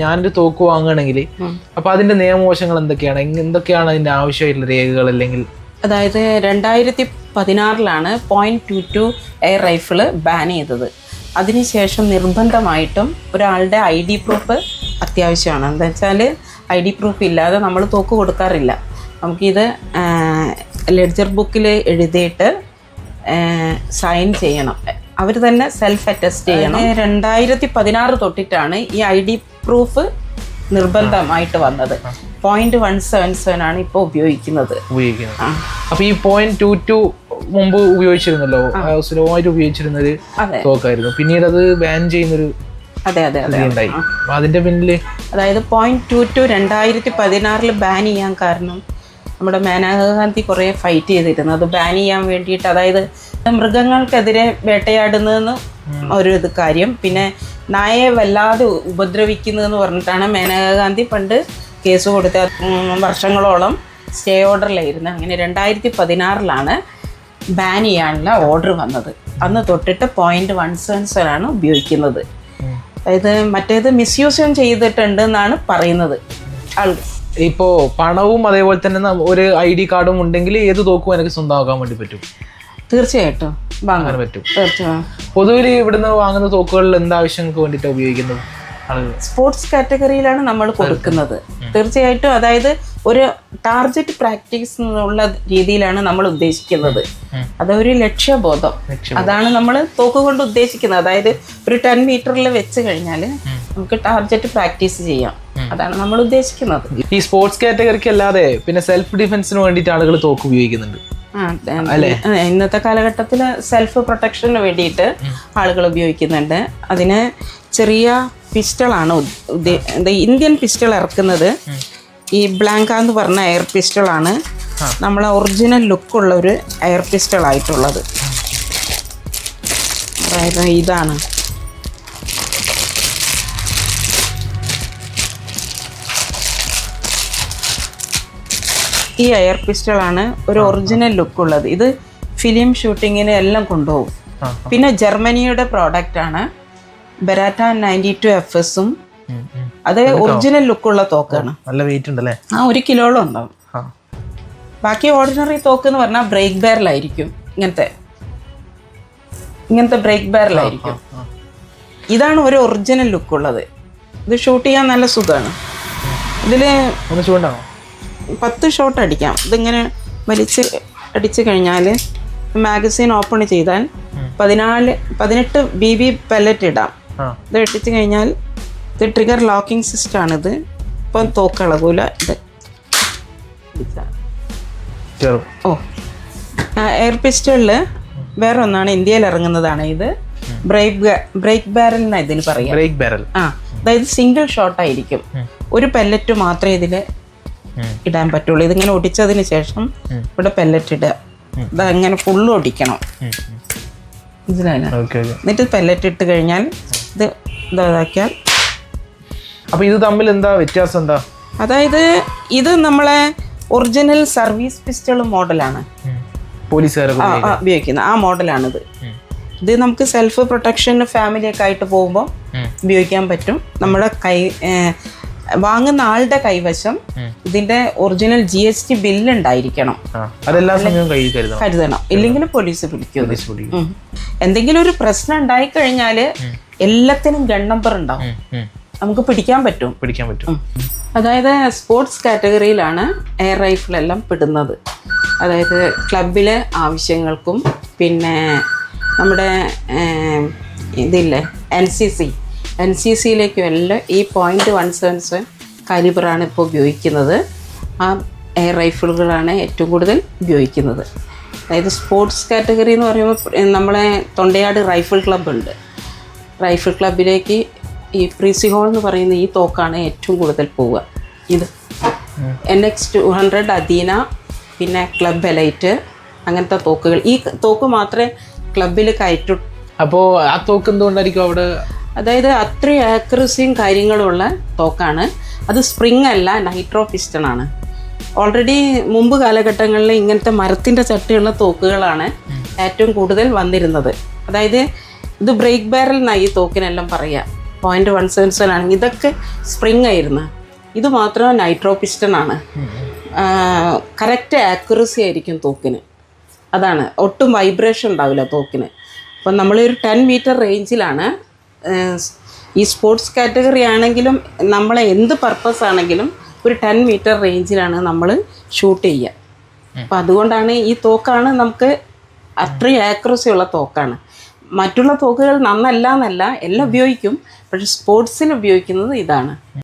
ഞാനൊരു തോക്ക് വാങ്ങുകയാണെങ്കിൽ അപ്പൊ അതിന്റെ നിയമവശങ്ങൾ എന്തൊക്കെയാണ് അതിന്റെ ആവശ്യമായിട്ടുള്ള രേഖകൾ അല്ലെങ്കിൽ? അതായത് 2016 .22 എയർ റൈഫിള് ബാൻ ചെയ്തത്. അതിനുശേഷം നിർബന്ധമായിട്ടും ഒരാളുടെ ID പ്രൂഫ് അത്യാവശ്യമാണ്. എന്താ വെച്ചാൽ ID പ്രൂഫ് ഇല്ലാതെ നമ്മൾ തോക്ക് കൊടുക്കാറില്ല. നമുക്കിത് ലെഡ്ജർ ബുക്കിൽ എഴുതിയിട്ട് സൈൻ ചെയ്യണം. അവർ തന്നെ സെൽഫ് അറ്റസ്റ്റ് ചെയ്യണം. 2016 തൊട്ടിട്ടാണ് ഈ ID പ്രൂഫ് നിർബന്ധമായിട്ട് വന്നത്. 0.177 ആണ് ഇപ്പോൾ ഉപയോഗിക്കുന്നത്. അപ്പൊ ഈ 0.22 മുമ്പ് ഉപയോഗിച്ചിരുന്നല്ലോ, സ്ലോ ആയിട്ട് ഉപയോഗിച്ചിരുന്നൊരു തോക്കായിരുന്നു. പിന്നീട് അത് ബാൻ ചെയ്യുന്നൊരു ഉണ്ടായി. അതിന്റെ പിന്നില് അതായത് 0.22 2016 ബാൻ ചെയ്യാൻ കാരണം നമ്മുടെ മേനകാ ഗാന്ധി കുറേ ഫൈറ്റ് ചെയ്തിരുന്നു അത് ബാൻ ചെയ്യാൻ വേണ്ടിയിട്ട്. അതായത് മൃഗങ്ങൾക്കെതിരെ വേട്ടയാടുന്നതെന്ന് ഒരു കാര്യം, പിന്നെ നായയെ വല്ലാതെ ഉപദ്രവിക്കുന്നതെന്ന് പറഞ്ഞിട്ടാണ് മേനകാ ഗാന്ധി പണ്ട് കേസ് കൊടുത്ത. വർഷങ്ങളോളം സ്റ്റേ ഓർഡറിലായിരുന്നു. അങ്ങനെ 2016 ബാൻ ചെയ്യാനുള്ള ഓർഡർ വന്നത്. അന്ന് തൊട്ടിട്ട് 0.177 ആണ് ഉപയോഗിക്കുന്നത്. അതായത് മറ്റേത് മിസ്യൂസും ചെയ്തിട്ടുണ്ട് എന്നാണ് പറയുന്നത് ആളുകൾ. ഇപ്പോ പണവും അതേപോലെ തന്നെ ഒരു ID കാർഡും ഉണ്ടെങ്കിൽ ഏത് തോക്കും എനിക്ക് സ്വന്തമാക്കാൻ വേണ്ടി പറ്റും? തീർച്ചയായിട്ടും വാങ്ങാൻ പറ്റും. തീർച്ചയായും. പൊതുവിൽ ഇവിടുന്ന് വാങ്ങുന്ന തോക്കുകളിൽ എന്താവശ്യങ്ങൾക്ക് വേണ്ടിയിട്ടാണ് ഉപയോഗിക്കുന്നത്? സ്പോർട്സ് കാറ്റഗറിയിലാണ് നമ്മൾ കൊടുക്കുന്നത്. തീർച്ചയായിട്ടും. അതായത് ഒരു ടാർഗറ്റ് പ്രാക്ടീസ് എന്നുള്ള രീതിയിലാണ് നമ്മൾ ഉദ്ദേശിക്കുന്നത്. അതൊരു ലക്ഷ്യബോധം, അതാണ് നമ്മൾ തോക്ക് കൊണ്ട് ഉദ്ദേശിക്കുന്നത്. അതായത് ഒരു 10 മീറ്ററിൽ വെച്ച് കഴിഞ്ഞാൽ നമുക്ക് ടാർഗറ്റ് പ്രാക്ടീസ് ചെയ്യാം. അതാണ് നമ്മൾ ഉദ്ദേശിക്കുന്നത്. ഈ സ്പോർട്സ് കാറ്റഗറിക്ക് അല്ലാതെ പിന്നെ സെൽഫ് ഡിഫെൻസിന് വേണ്ടിയിട്ട് ആളുകൾ തോക്ക് ഉപയോഗിക്കുന്നുണ്ട്. ഇന്നത്തെ കാലഘട്ടത്തിൽ സെൽഫ് പ്രൊട്ടക്ഷന് വേണ്ടിയിട്ട് ആളുകൾ ഉപയോഗിക്കുന്നുണ്ട്. അതിന് ചെറിയ പിസ്റ്റളാണ് ഇന്ത്യൻ പിസ്റ്റൾ ഇറക്കുന്നത്. ഈ ബ്ലാങ്ക എന്ന് പറഞ്ഞ എയർ പിസ്റ്റളാണ് നമ്മളെ ഒറിജിനൽ ലുക്കുള്ള ഒരു എയർ പിസ്റ്റൾ ആയിട്ടുള്ളത്. അതായത് ഇതാണ്. ഈ എയർ പിസ്റ്റളാണ് ഒരു ഒറിജിനൽ ലുക്കുള്ളത്. ഇത് ഫിലിം ഷൂട്ടിങ്ങിന് എല്ലാം കൊണ്ടുപോകും. പിന്നെ ജർമ്മനിയുടെ പ്രോഡക്റ്റ് ആണ് ബെരാറ്റ 92 FSഉം. അത് ഒറിജിനൽ ലുക്കുള്ള തോക്കാണ്. നല്ല വെയിറ്റ് ഉണ്ടല്ലേ? 1 കിലോളം ഉണ്ടാവും. ബാക്കി ഓർഡിനറി തോക്ക് എന്ന് പറഞ്ഞാൽ ബ്രേക്ക് ബാരലായിരിക്കും. ഇങ്ങനത്തെ ബ്രേക്ക് ബാരലായിരിക്കും. ഇതാണ് ഒരു ഒറിജിനൽ ലുക്കുള്ളത്. ഇത് ഷൂട്ട് ചെയ്യാൻ നല്ല സുഖമാണ്. ഇതില് 10 ഷോട്ട് അടിക്കാം. ഇതിങ്ങനെ വലിച്ച് അടിച്ചു കഴിഞ്ഞാൽ മാഗസീൻ ഓപ്പൺ ചെയ്താൽ 18 BB പെല്ലറ്റ് ഇടാം. ഇത് ഇട്ടിച്ച് കഴിഞ്ഞാൽ ഇത് ട്രിഗർ ലോക്കിംഗ് സിസ്റ്റം ആണിത്. ഇപ്പം തോക്കളകൂല. ഇത് എയർ പിസ്റ്റളിൽ വേറെ ഒന്നാണ് ഇന്ത്യയിൽ ഇറങ്ങുന്നതാണ്. ഇത് ബ്രേക്ക് ബാരൽ എന്നാണ് ഇതിന് പറയാം. അതായത് സിംഗിൾ ഷോട്ട് ആയിരിക്കും. ഒരു പെല്ലറ്റ് മാത്രമേ ഇതിൽ ഇടാൻ പറ്റുള്ളൂ. ഇതിങ്ങനെ ഒടിച്ചതിന് ശേഷം ഇവിടെ പെല്ലറ്റ് ഇടുക. ഇതങ്ങനെ ഫുള്ള് ഒടിക്കണം. എന്നിട്ട് പെല്ലറ്റ് ഇട്ട് കഴിഞ്ഞാൽ ഇത് ഇതാക്കിയാൽ. അപ്പൊ ഇത് തമ്മിൽ എന്താ വ്യത്യാസം? എന്താ? അതായത് ഇത് നമ്മളെ ഒറിജിനൽ സർവീസ് പിസ്റ്റൾ മോഡലാണ് പോലീസുകാർ ഉപയോഗിക്കുന്നത്. ആ മോഡലാണിത്. ഇത് നമുക്ക് സെൽഫ് പ്രൊട്ടക്ഷൻ ഫാമിലിയൊക്കെ ആയിട്ട് പോകുമ്പോൾ ഉപയോഗിക്കാൻ പറ്റും. നമ്മുടെ വാങ്ങുന്ന ആളുടെ കൈവശം ഇതിന്റെ ഒറിജിനൽ GST ബില്ല് ഉണ്ടായിരിക്കണം. കരുതണം. ഇല്ലെങ്കിൽ പോലീസ് പിടിക്കും. എന്തെങ്കിലും ഒരു പ്രശ്നം ഉണ്ടായിക്കഴിഞ്ഞാല് എല്ലാത്തിനും ഗൺ നമ്പർ ഉണ്ടാവും. നമുക്ക് പിടിക്കാൻ പറ്റും. അതായത് സ്പോർട്സ് കാറ്റഗറിയിലാണ് എയർ റൈഫിൾ എല്ലാം പെടുന്നത്. അതായത് ക്ലബിലെ ആവശ്യങ്ങൾക്കും പിന്നെ നമ്മുടെ ഇതില്ലേ NCCയിലേക്കും എല്ലാം ഈ 0.177 കാലിബറാണ് ഇപ്പോൾ ഉപയോഗിക്കുന്നത്. ആ എയർ റൈഫിളുകളാണ് ഏറ്റവും കൂടുതൽ ഉപയോഗിക്കുന്നത്. അതായത് സ്പോർട്സ് കാറ്റഗറി എന്ന് പറയുമ്പോൾ നമ്മളെ തൊണ്ടയാട് റൈഫിൾ ക്ലബ്ബ് ഉണ്ട്. റൈഫിൾ ക്ലബിലേക്ക് ഈ പ്രീസിഹോൾ എന്ന് പറയുന്ന ഈ തോക്കാണ് ഏറ്റവും കൂടുതൽ പോവുക. ഇത് NX 200 അദീന, പിന്നെ ക്ലബ് എലൈറ്റ്, അങ്ങനത്തെ തോക്കുകൾ. ഈ തോക്ക് മാത്രമേ ക്ലബിൽ കയറ്റു. അപ്പോൾ ആ തോക്ക് എന്തുകൊണ്ടായിരിക്കും അവിടെ? അതായത് അത്രയും ആക്യുറസിയും കാര്യങ്ങളുള്ള തോക്കാണ്. അത് സ്പ്രിങ് അല്ല, നൈട്രോ പിസ്റ്റണാണ്. ഓൾറെഡി മുമ്പ് കാലഘട്ടങ്ങളിൽ ഇങ്ങനത്തെ മരത്തിൻ്റെ ചട്ടിയുള്ള തോക്കുകളാണ് ഏറ്റവും കൂടുതൽ വന്നിരുന്നത്. അതായത് ഇത് ബ്രേക്ക് ബാരൽ എന്നാണ് ഈ തോക്കിനെല്ലാം പറയുക. .177 ആണെങ്കിൽ ഇതൊക്കെ സ്പ്രിങ് ആയിരുന്നു. ഇത് മാത്രം നൈട്രോ പിസ്റ്റൺ ആണ്. കറക്റ്റ് ആക്യുറസി ആയിരിക്കും തോക്കിന്. അതാണ്, ഒട്ടും വൈബ്രേഷൻ ഉണ്ടാവില്ല തോക്കിന്. അപ്പം നമ്മളൊരു 10 മീറ്റർ റേഞ്ചിലാണ് ഈ സ്പോർട്സ് കാറ്റഗറി ആണെങ്കിലും നമ്മളെ എന്ത് പർപ്പസ് ആണെങ്കിലും ഒരു 10 മീറ്റർ റേഞ്ചിലാണ് നമ്മൾ ഷൂട്ട് ചെയ്യുക. അപ്പം അതുകൊണ്ടാണ് ഈ തോക്കാണ് നമുക്ക് അത്രയും ആക്യുറസി ഉള്ള തോക്കാണ്. മറ്റുള്ള തോക്കുകൾ നന്നല്ല എന്നല്ല, എല്ലാം ഉപയോഗിക്കും, പക്ഷെ സ്പോർട്സിൽ ഉപയോഗിക്കുന്നത് ഇതാണ്.